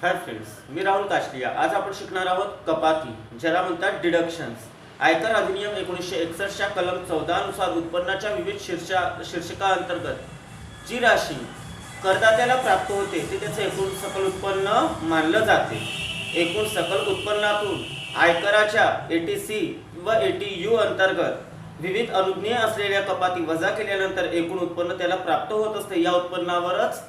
Hi friends, मी राहुल काशलिया। आज आपण शिकणार आहोत कपाती, ज्याला म्हणतात डिडक्शन्स। आयकर अधिनियम 1961च्या कलम 14 नुसार उत्पन्नाच्या विविध शीर्षकाअंतर्गत जी राशी करदात्याला प्राप्त होते ते त्याचे एकूण सकल उत्पन्न मानलं जाते। एकूण सकल उत्पन्नातून आयकराच्या एटीसी व एटीयू अंतर्गत विविध अनुज्ञेय असलेल्या कपाती वजा केल्यानंतर एकूण उत्पन्न त्याला प्राप्त होत असते। या उत्पन्नावरच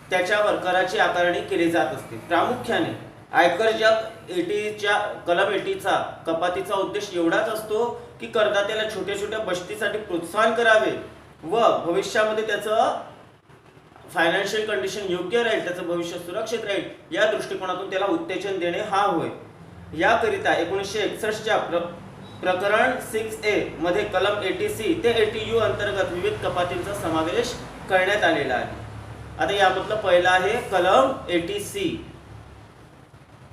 त्याच्यावर कराची आकारणी केली जात असते। प्रामुख्याने आयकरच्या एटीच्या कलम 80चा कपातीचा उद्देश एवढाच असतो की करदात्याला छोट्या छोट्या बचतीसाठी प्रोत्साहन करावे व भविष्यामध्ये त्याचं फायनान्शियल कंडिशन योग्य राहील, त्याचं भविष्य सुरक्षित राहील या दृष्टिकोनातून त्याला उत्तेजन देणे हा होय। याकरिता 1961च्या प्रकरण 6A मध्ये कलम 80C ते 80U अंतर्गत विविध कपातींचा समावेश करण्यात आलेला आहे। आता यामधलं पहिलं आहे कलम 80C।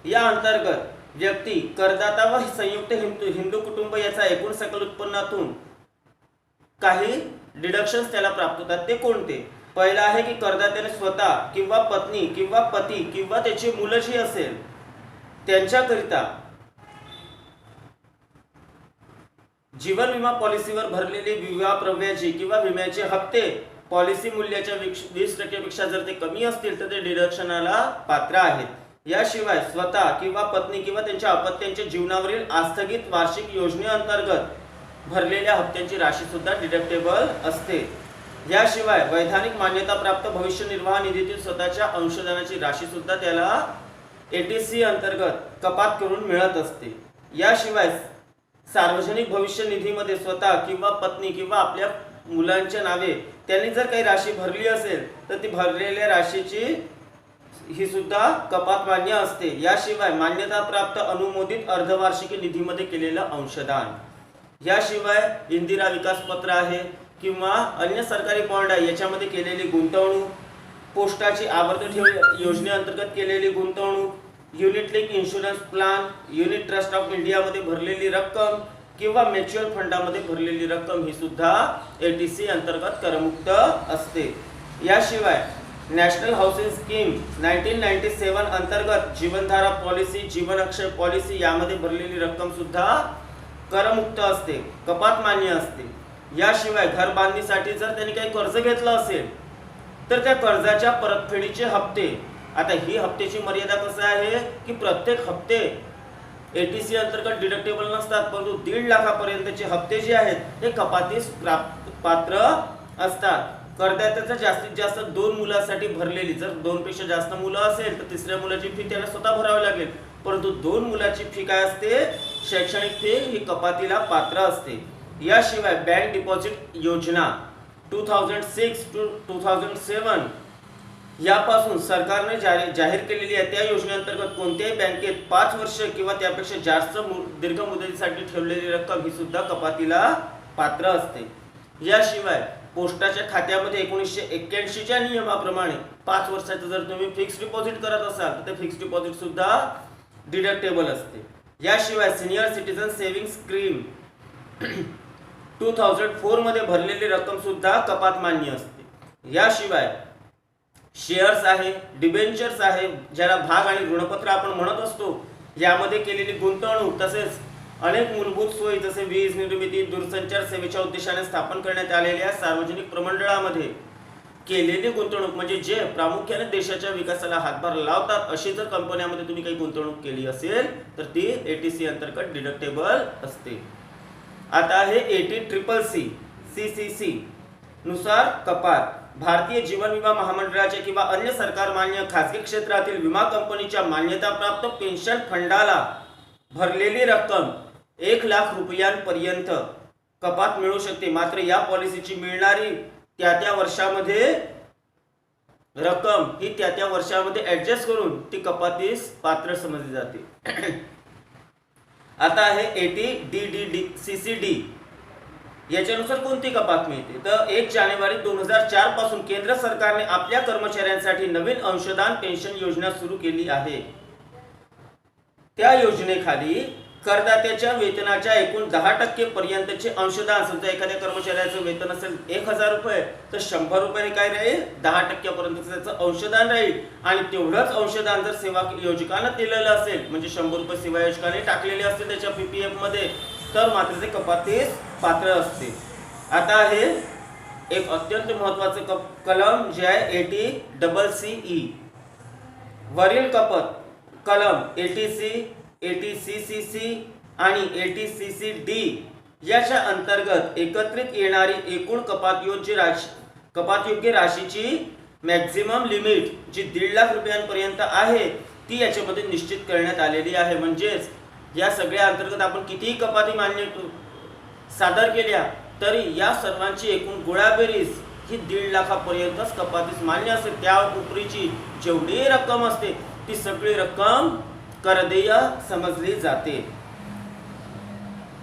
या अंतर्गत व्यक्ती, करदाता व संयुक्त हिंदू कुटुंब याचा एकूण सकल उत्पन्नातून काही डिडक्शन्स त्याला प्राप्त होतात। ते कोणते? पहिलं आहे की करदात्याने स्वतः किंवा पत्नी किंवा पती किंवा त्याची मुलं जी असेल त्यांच्याकरिता जीवन विमा पॉलिसीवर भरलेली विमा प्रव्याजी किंवा विम्याचे हप्ते पॉलिसी मूल्याच्या 20% जर ते कमी असतील तर ते डिडक्शनला पात्र आहेत। याशिवाय स्वतः किंवा पत्नी किंवा त्यांच्या अपत्यांच्या जीवनावरील आस्थगित वार्षिक योजनेअंतर्गत भरलेल्या हप्त्यांची राशी सुद्धा डिडक्टेबल असते। याशिवाय वैधानिक मान्यता प्राप्त भविष्य निर्वाह निधीतील स्वतःच्या अंशदानाची राशी सुद्धा त्याला 80C अंतर्गत कपात करून मिळत असते। याशिवाय सार्वजनिक भविष्य निधीमध्ये स्वतः किंवा पत्नी किंवा आपल्या मुलांच्या नावे त्यांनी जर काही राशी भरली असेल तर ती भरलेल्या राशीची ही सुद्धा कपात मान्य असते। याशिवाय मान्यता प्राप्त अनुमोदित अर्धवार्षिकी निधीमध्ये केलेलं अंशदान, याशिवाय इंदिरा विकास पत्र आहे किंवा अन्य सरकारी बॉन्ड आहे याच्यामध्ये केलेली गुंतवणूक, पोस्टाची आवर्त ठेव योजनेअंतर्गत केलेली गुंतवणूक, unit link insurance plan, unit trust of इंडियामध्ये भरलेली रक्कम किंवा म्युच्युअल फंडामध्ये भरलेली रक्कम ही सुद्धा 80C अंतर्गत करमुक्त असते। याशिवाय नॅशनल हाऊसिंग स्कीम 1997 अंतर्गत जीवनधारा पॉलिसी, जीवन अक्षय पॉलिसी यामध्ये भरलेली रक्कम सुद्धा करमुक्त असते, कपात मान्य असते। याशिवाय घर बांधणीसाठी जर त्यांनी काही कर्ज घेतलं असेल तर त्या कर्जाच्या परतफेडीचे हप्ते, आता ही हप्त्याची मर्यादा कसं आहे की प्रत्येक हप्ते 80C अंतर्गत डिडक्टेबल नसतात, परंतु 1.5 लाखापर्यंतचे हप्ते जे आहेत ते कपातीस पात्र असतात। करदात्याचा जास्तीत जास्त 2 मुलांसाठी भरलेली, जर 2 पेक्षा जास्त मुलं असेल तर तिसऱ्या मुलाची फी त्याला स्वतः भरावी लागेल, परंतु 2 मुलाची फी काय असते, शैक्षणिक फी ही कपातीला पात्र असते। याशिवाय बँक डिपॉझिट योजना 2006 to 2007 यापासून सरकारने जाहीर केलेली आहे त्या योजनेअंतर्गत कोणत्याही बँकेत 5 वर्ष किंवा त्यापेक्षा जास्त दीर्घ मुदतीसाठी ठेवलेली रक्कम ही सुद्धा कपातीला पात्र असते। याशिवाय पोस्टाच्या खात्यामध्ये 1981च्या नियमाप्रमाणे 5 वर्षाचं जर तुम्ही फिक्स डिपॉझिट करत असाल तर ते फिक्स डिपॉझिट सुद्धा डिडक्टेबल असते। याशिवाय सिनियर सिटीजन सेव्हिंग स्कीम 2004 मध्ये भरलेली रक्कम सुद्धा कपात मान्य असते। याशिवाय शेअर्स आहे, डिबेंचर्स आहे, ज्याला भाग आणि ऋणपत्र आपण म्हणत असतो, यामध्ये केलेली गुंतवणूक तसेच अनेक मूलभूत सोयी जसे वीज निर्मिती, दूरसंचार सेवेच्या उद्देशाने स्थापन करण्यात आलेल्या सार्वजनिक प्रमंडळामध्ये केलेली गुंतवणूक, म्हणजे जे प्रामुख्याने देशाच्या विकासाला हातभार लावतात अशी जर कंपन्यांमध्ये तुम्ही काही गुंतवणूक केली असेल तर ती 80C अंतर्गत डिडक्टेबल असते। आता आहे 80CCC CCC नुसार कपात। भारतीय जीवन विमा महामंडळाच्या किंवा अन्य सरकार मान्य खासगी क्षेत्रातील विमा कंपनीच्या मान्यताप्राप्त पेन्शन फंडाला भरलेली रक्कम 1 लाख रुपयांपर्यंत कपात मिळू शकते। मात्र या पॉलिसीची मिळणारी त्या वर्षामध्ये रक्कम ही त्या वर्षामध्ये ऍडजस्ट करून ती कपातीस पात्र समजली जाते। आता आहे 80DDCCD याच्यानुसार कोणती कपात मिळते तर 1 जानेवारी 2004 पासून केंद्र सरकारने आपल्या कर्मचाऱ्यांसाठी नवीन अंशदान पेन्शन योजना सुरू केली आहे। त्या योजनेखाली करदात्याच्या वेतनाच्या एकूण 10% पर्यंतचे अंशदान, समजा एखाद्या कर्मचाऱ्याचं वेतन असेल 1000 रुपये तर 100 रुपये काय राहील, 10% पर्यंतचं त्याचं अंशदान राहील. आणि तेवढंच अंशदान जर सेवा योजकानं दिलेलं असेल, म्हणजे 100 रुपये सेवा योजकाने टाकलेले असतील त्याच्या PPF मध्ये, तर मात्र ते कपातीस पात्र असते. आता आहे एक अत्यंत महत्वाचं कलम जे आहे 80CCE. वरील कलम 80C, 80CCC आणि 80CCD याच्या अंतर्गत एकत्रित येणारी एकूण कपातयोग्य राशीची मॅक्झिमम लिमिट जी 1.5 लाख रुपयांपर्यंत आहे ती याच्यामध्ये निश्चित करण्यात आलेली आहे. म्हणजेच या सगळ्या अंतर्गत आपण कितीही कपाती मान्य सादर केल्या तरी या सर्वांची एकूण गोळाबेरीज ही 1.5 लाखापर्यंतच कपातीस मान्य असते. त्या उपरीची जेवढी रक्कम असते ती सगळी रक्कम करदेय समजली जाते.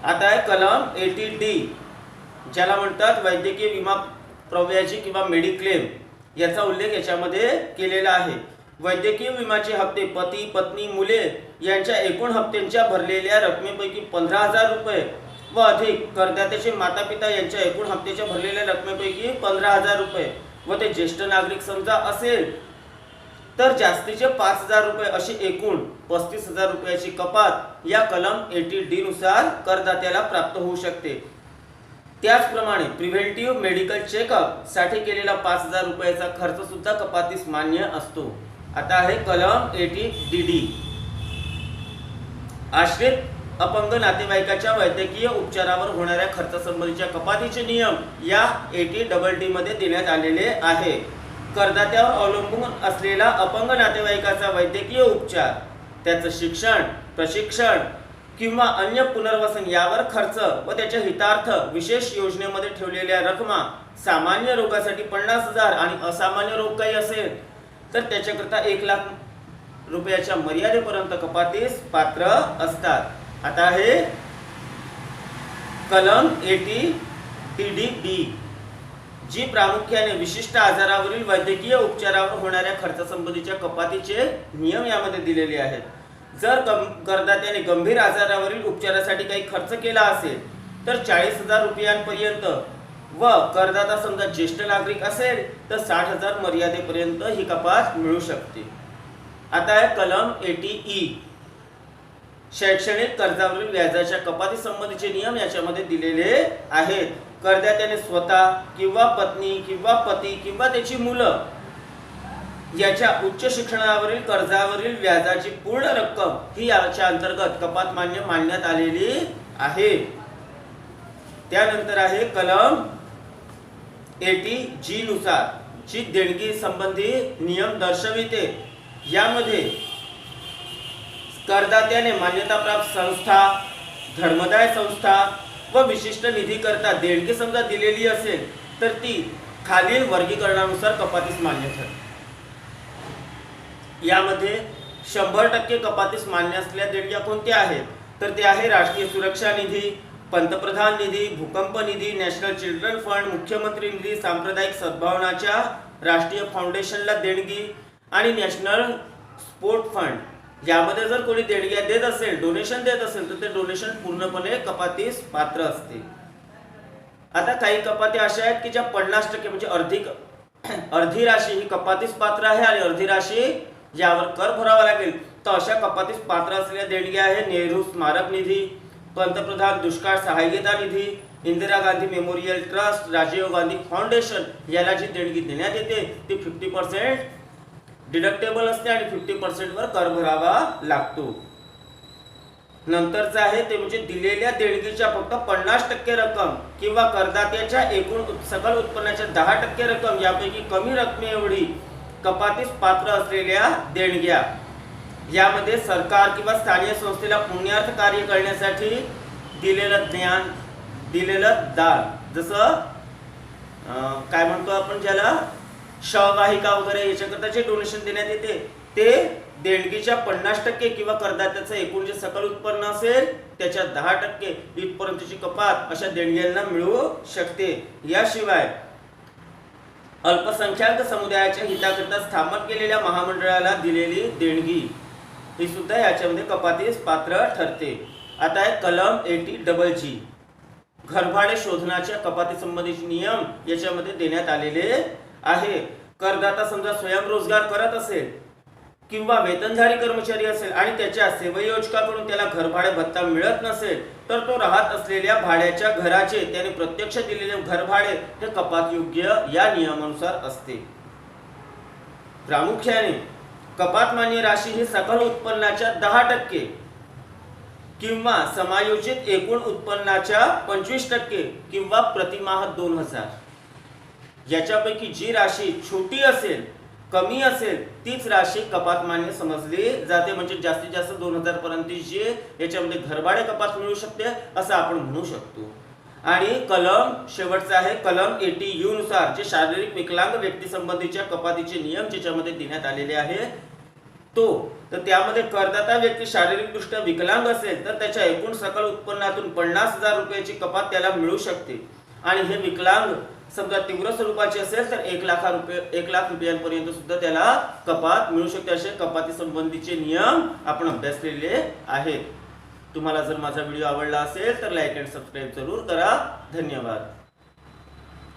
आता आहे कलम 80D, ज्याला म्हणतात वैद्यकीय विमा प्रव्याजी किंवा मेडिक्लेम. याचा उल्लेख याच्यामध्ये केलेला आहे. वैद्यकीय विम्याचे हप्ते पती, पत्नी, मुले यांच्या एकूण हप्त्यांच्या भरलेल्या रकमेपैकी 15,000 रुपये व अधिक करदात्याचे माता पिता यांच्या एकूण हप्त्याच्या भरलेल्या रकमेपैकी 15,000 रुपये व ते ज्येष्ठ नागरिक समजा असेल तर जास्तीचे 5,000 रुपये अशी एकूण 35,000 रुपयाची कपात या कलम 80D नुसार करदात्याला प्राप्त होऊ शकते. त्याचप्रमाणे प्रिव्हेंटिव्ह मेडिकल चेकअप साठी केलेला 5,000 रुपयाचा खर्च सुद्धा कपातीस मान्य असतो. आता आहे कलम 80DD. आश्रित अपंग नातेवाईकाच्या वैद्यकीय उपचारावर होणाऱ्या खर्चासंबंधीच्या कपातीचे नियम या 80DD मध्ये देण्यात आलेले आहे. करदात्यावर अवलंबून असलेला अपंग नातेवाईकाचा वैद्यकीय उपचार, त्याचं शिक्षण, प्रशिक्षण किंवा अन्य पुनर्वसन यावर खर्च व त्याच्या हितार्थ विशेष योजनेमध्ये ठेवलेल्या रकमा सामान्य रोगासाठी 50,000 आणि असामान्य रोग काही असेल तर त्याच्याकरता 1 लाख रुपयाच्या मर्यादेपर्यंत कपातीस पात्र असतात. आता हे कलम 80DD जी प्रामुख्याने विशिष्ट आजारावरील वैद्यकीय उपचारावर होणाऱ्या खर्चासंबंधीच्या कपातीचे नियम यामध्ये दिलेले आहेत. जर करदात्याने गंभीर आजारावरील उपचारासाठी काही खर्च केला असेल तर 40,000 रुपयांपर्यंत व करदाता समजा ज्येष्ठ नागरिक असेल तर 60,000 मर्यादेपर्यंत ही कपात मिळू शकते. आता आहे कलम 80E. शैक्षणिक कर्जावरील व्याजाच्या कपाती संबंधीचे नियम याच्यामध्ये दिलेले आहेत. करदात्याने स्वतः किंवा पत्नी किंवा पती किंवा त्याची मुलं याच्या उच्च शिक्षणावरील कर्जावरील व्याजाची पूर्ण रक्कम ही याच्या अंतर्गत कपात मानण्यात आलेली आहे. त्यानंतर आहे कलम 80G नुसार जी देणगी संबंधी नियम दर्शविते. यामध्ये करदात्याने मान्यताप्राप्त संस्था, धर्मदाय संस्था व विशिष्ट निधी करता देणगी समजा दिलेली असेल तर ती खालील वर्गीकरणानुसार कपातीस मान्य ठरते. यामध्ये 100% कपातीस मान्य असलेल्या देणग्या कोणत्या आहेत तर ते आहे राष्ट्रीय सुरक्षा निधी, पंतप्रधान निधी, भूकंप निधी, नॅशनल चिल्ड्रन फंड, मुख्यमंत्री निधी, सांप्रदायिक सद्भावनाच्या राष्ट्रीय फाउंडेशनला देणगी आणि नॅशनल स्पोर्ट फंड. यामध्ये जर कोणी देणग्या देत असेल, डोनेशन देत असेल तर ते डोनेशन पूर्णपणे कपातीस पात्र असते. आता काही कपाती अशा आहेत की ज्या 50% म्हणजे अर्धी राशी ही कपातीस पात्र आहे आणि अर्धी राशी यावर कर भरावा लागेल. तर अशा कपातीस पात्र असलेल्या देणग्या आहे नेहरू स्मारक निधी, पंतप्रधान दुष्काळ सहाय्यता निधी, Indira Gandhi memorial trust, Rajiv Gandhi foundation याला जी देणगी देण्यात येते ती 50% डिडक्टेबल असते आणि 50% वर कर भरावा लागतो. नंतरचं आहे ते म्हणजे दिलेल्या देणगीच्या फक्त 50% रक्कम किंवा करदात्याच्या एकूण सकल उत्पन्नाच्या 10% रक्कम यापैकी कमी रकमे एवढी कपातीस पात्र असलेल्या देणग्या. यामध्ये सरकार किंवा स्थानिक संस्थेला पुण्यार्थ कार्य करण्यासाठी दिलेलं ज्ञान, दिलेलं दान, जसं काय म्हणतो आपण ज्याला शववाहिका वगैरे याच्याकरता जे डोनेशन देण्यात येते ते देणगीच्या 50% किंवा करदात्याचं एकूण जे सकल उत्पन्न असेल त्याच्या 10% इथपर्यंतची कपात अशा देणग्यांना मिळू शकते. याशिवाय अल्पसंख्याक समुदायाच्या हिताकरता स्थापन केलेल्या महामंडळाला दिलेली देणगी ही सुद्धा याच्यामध्ये कपातीस पात्र ठरते. आता आहे कलम 80 घरभाडे शोधनाच्या कपाती संबंधीचे नियम याच्यामध्ये देण्यात आलेले आहे. करदाता समजा स्वयंरोजगार करत असेल किंवा वेतनधारी कर्मचारी असेल आणि त्याच्या सेवायोजकाकडून त्याला घरभाडे भत्ता मिळत नसेल तर तो राहत असलेल्या भाड्याच्या घराचे त्याने प्रत्यक्ष दिलेले घरभाडे हे कपात योग्य या नियमानुसार असते. प्रामुख्याने कपात मान्य राशी ही सकल उत्पन्नाच्या 10% किंवा समायोजित एकूण उत्पन्नाच्या 25% किंवा प्रतिमाह 2000 याच्यापैकी जी राशी छोटी असेल कमी असेल तीच राशी कपात मान्य समजली जाते. म्हणजे जास्तीत जास्त 2000 पर्यंत जे याच्यामध्ये घरभाडे कपात मिळू शकते असं आपण म्हणू शकतो. आणि कलम शेवटचा आहे कलम 80U नुसार जे शारीरिक विकलांग व्यक्ती संबंधीच्या कपातीचे नियम ज्याच्यामध्ये देण्यात आलेले आहे तर त्यामध्ये करदाता व्यक्ती शारीरिकदृष्ट्या विकलांग असेल तर त्याच्या एकूण सकल उत्पन्नातून 50,000 रुपयाची कपात त्याला मिळू शकते. आणि हे विकलांग समजा तीव्र स्वरूपाचे असेल तर 1,00,000 रुपयांपर्यंत सुद्धा त्याला कपात मिळू शकते. असे कपाती संबंधीचे नियम आपण अभ्यासलेले आहेत. तुम्हाला जर माझा व्हिडिओ आवडला असेल तर लाईक अँड सबस्क्राईब जरूर करा. धन्यवाद.